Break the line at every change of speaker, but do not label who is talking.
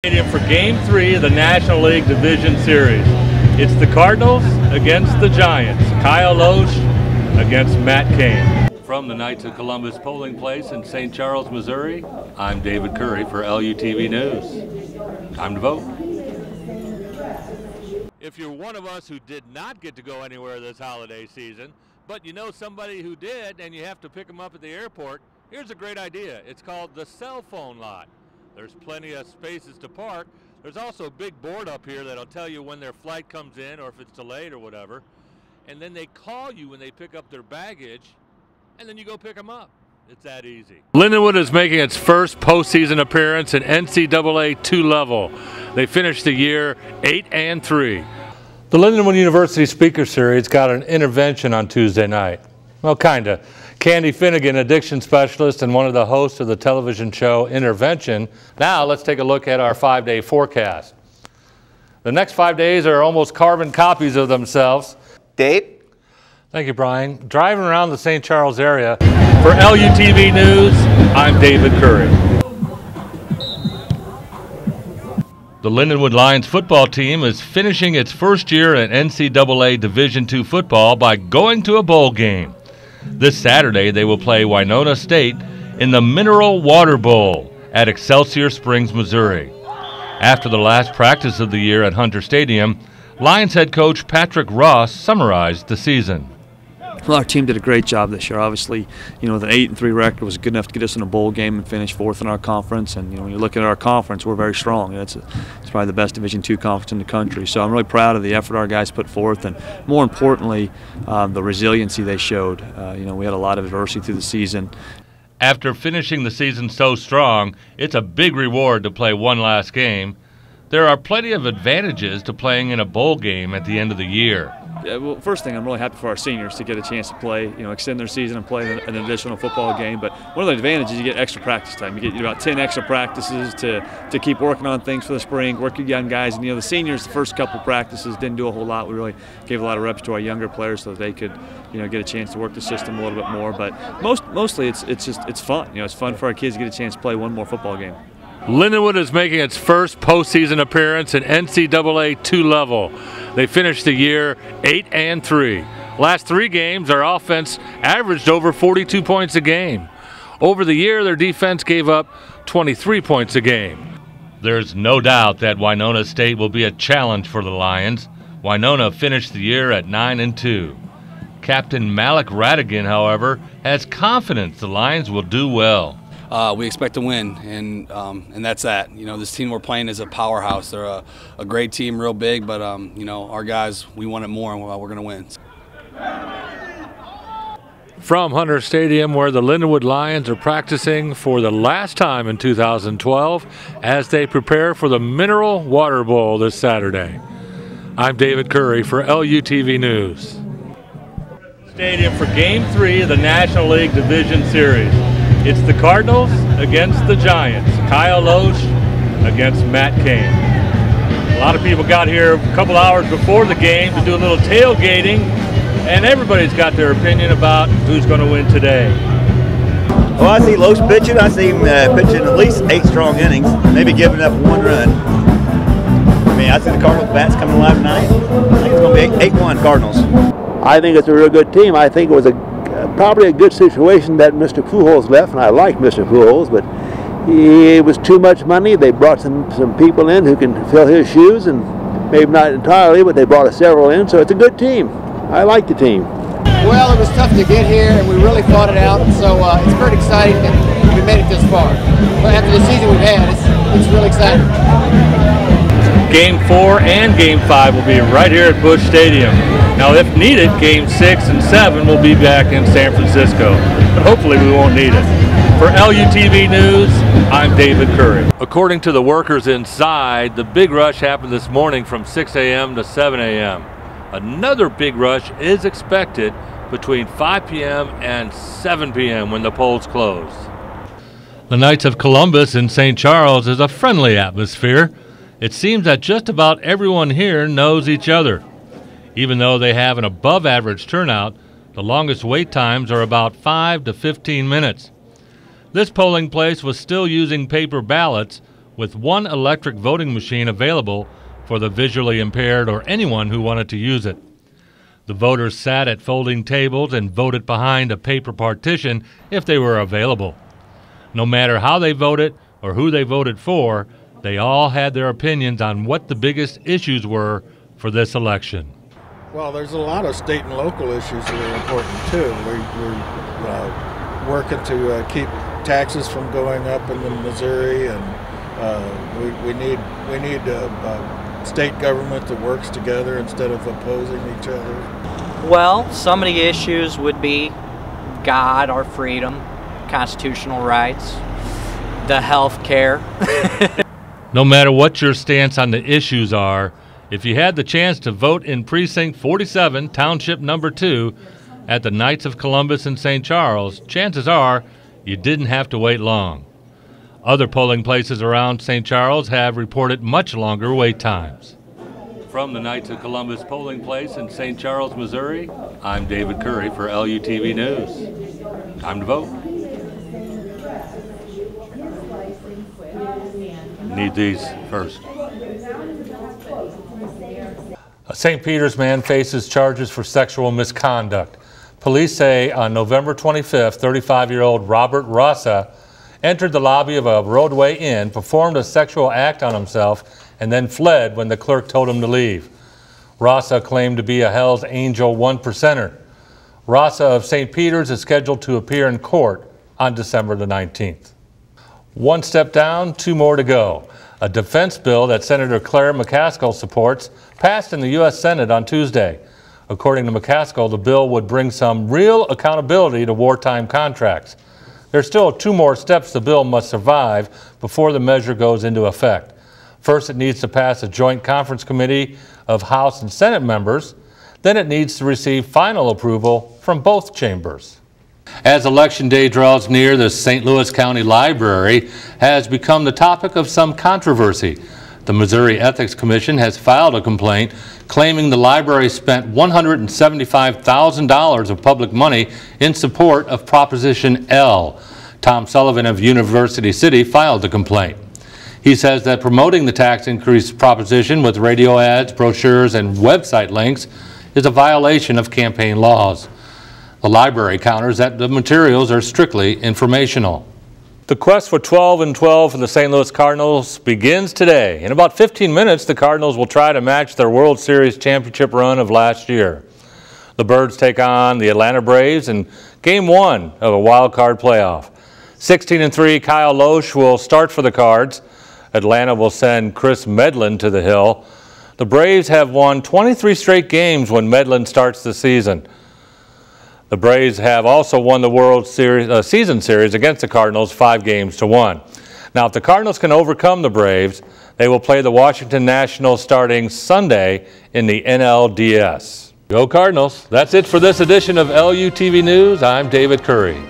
Stadium for Game 3 of the National League Division Series. It's the Cardinals against the Giants. Kyle Loesch against Matt Cain. From the Knights of Columbus polling place in St. Charles, Missouri, I'm David Curry for LUTV News. Time to vote. If you're one of us who did not get to go anywhere this holiday season, but you know somebody who did and you have to pick them up at the airport, here's a great idea. It's called the cell phone lot. There's plenty of spaces to park. There's also a big board up here that'll tell you when their flight comes in or if it's delayed or whatever. And then they call you when they pick up their baggage, and then you go pick them up. It's that easy. Lindenwood is making its first postseason appearance in NCAA 2 level. They finished the year 8-3. The Lindenwood University Speaker Series got an intervention on Tuesday night. Well, kinda. Candy Finnegan, addiction specialist and one of the hosts of the television show Intervention. Now let's take a look at our 5-day forecast. The next 5 days are almost carbon copies of themselves.
Dave?
Thank you, Brian. Driving around the St. Charles area. For LUTV News, I'm David Curry. The Lindenwood Lions football team is finishing its first year in NCAA Division II football by going to a bowl game. This Saturday, they will play Winona State in the Mineral Water Bowl at Excelsior Springs, Missouri. After the last practice of the year at Hunter Stadium, Lions head coach Patrick Ross summarized the season.
Well, our team did a great job this year. Obviously, with an 8-3 record was good enough to get us in a bowl game and finish fourth in our conference. And when you look at our conference, we're very strong. It's probably the best Division II conference in the country. So I'm really proud of the effort our guys put forth, and more importantly, the resiliency they showed. We had a lot of adversity through the season.
After finishing the season so strong, it's a big reward to play one last game. There are plenty of advantages to playing in a bowl game at the end of the year.
Well, first thing, I'm really happy for our seniors to get a chance to play, extend their season and play an additional football game. But one of the advantages, you get extra practice time. You get about 10 extra practices to keep working on things for the spring, work your young guys. And, the seniors, the first couple practices didn't do a whole lot. We really gave a lot of reps to our younger players so that they could, get a chance to work the system a little bit more. But mostly it's fun. It's fun for our kids to get a chance to play one more football game.
Lindenwood is making its first postseason appearance in NCAA 2 level. They finished the year 8-3. Last 3 games, their offense averaged over 42 points a game. Over the year, their defense gave up 23 points a game. There's no doubt that Winona State will be a challenge for the Lions. Winona finished the year at 9-2. Captain Malik Radigan, however, has confidence the Lions will do well.
We expect to win, and that's that. This team we're playing is a powerhouse. They're a great team, real big, but our guys, we want it more, and we're going to win.
From Hunter Stadium, where the Lindenwood Lions are practicing for the last time in 2012 as they prepare for the Mineral Water Bowl this Saturday. I'm David Curry for LUTV News. Stadium for Game 3 of the National League Division Series. It's the Cardinals against the Giants. Kyle Loesch against Matt Cain. A lot of people got here a couple hours before the game to do a little tailgating, and everybody's got their opinion about who's going to win today.
Well, I see Loesch pitching. I see him pitching at least 8 strong innings, maybe giving up 1 run. I see the Cardinals bats coming alive tonight. I think it's going to be 8-1 Cardinals.
I think it's a real good team. I think it was probably a good situation that Mr. Pujols left, and I like Mr. Pujols, but it was too much money. They brought some people in who can fill his shoes, and maybe not entirely, but they brought several in, so it's a good team. I like the team.
Well, it was tough to get here, and we really fought it out, so it's very exciting that we made it this far. But after the season we've had, it's really exciting.
Game 4 and Game 5 will be right here at Busch Stadium. Now, if needed, Game 6 and 7 will be back in San Francisco, but hopefully we won't need it. For LUTV News, I'm David Curry. According to the workers inside, the big rush happened this morning from 6 a.m. to 7 a.m. Another big rush is expected between 5 p.m. and 7 p.m. when the polls close. The Knights of Columbus in St. Charles is a friendly atmosphere. It seems that just about everyone here knows each other. Even though they have an above-average turnout, the longest wait times are about 5 to 15 minutes. This polling place was still using paper ballots with one electric voting machine available for the visually impaired or anyone who wanted to use it. The voters sat at folding tables and voted behind a paper partition if they were available. No matter how they voted or who they voted for, they all had their opinions on what the biggest issues were for this election.
Well, there's a lot of state and local issues that are important too. We're working to keep taxes from going up in Missouri, and we need a state government that works together instead of opposing each other.
Well, some of the issues would be God, our freedom, constitutional rights, the health care.
No matter what your stance on the issues are, if you had the chance to vote in Precinct 47, Township Number 2, at the Knights of Columbus in St. Charles, chances are you didn't have to wait long. Other polling places around St. Charles have reported much longer wait times. From the Knights of Columbus polling place in St. Charles, Missouri, I'm David Curry for LUTV News. Time to vote. Need these first. A St. Peter's man faces charges for sexual misconduct. Police say on November 25th, 35-year-old Robert Rossa entered the lobby of a Roadway Inn, performed a sexual act on himself, and then fled when the clerk told him to leave. Rossa claimed to be a Hell's Angel one percenter. Rossa of St. Peter's is scheduled to appear in court on December the 19th. One step down, two more to go. A defense bill that Senator Claire McCaskill supports passed in the U.S. Senate on Tuesday. According to McCaskill, the bill would bring some real accountability to wartime contracts. There are still two more steps the bill must survive before the measure goes into effect. First, it needs to pass a joint conference committee of House and Senate members. Then it needs to receive final approval from both chambers. As Election Day draws near, the St. Louis County Library has become the topic of some controversy. The Missouri Ethics Commission has filed a complaint claiming the library spent $175,000 of public money in support of Proposition L. Tom Sullivan of University City filed the complaint. He says that promoting the tax increase proposition with radio ads, brochures, and website links is a violation of campaign laws. The library counters that the materials are strictly informational. The quest for 12 and 12 for the St. Louis Cardinals begins today. In about 15 minutes, the Cardinals will try to match their World Series championship run of last year. The Birds take on the Atlanta Braves in Game 1 of a wild card playoff. 16-3, Kyle Loesch will start for the Cards. Atlanta will send Chris Medlin to the hill. The Braves have won 23 straight games when Medlin starts the season. The Braves have also won the World Series season series against the Cardinals 5-1. Now, if the Cardinals can overcome the Braves, they will play the Washington Nationals starting Sunday in the NLDS. Go Cardinals! That's it for this edition of LUTV News. I'm David Curry.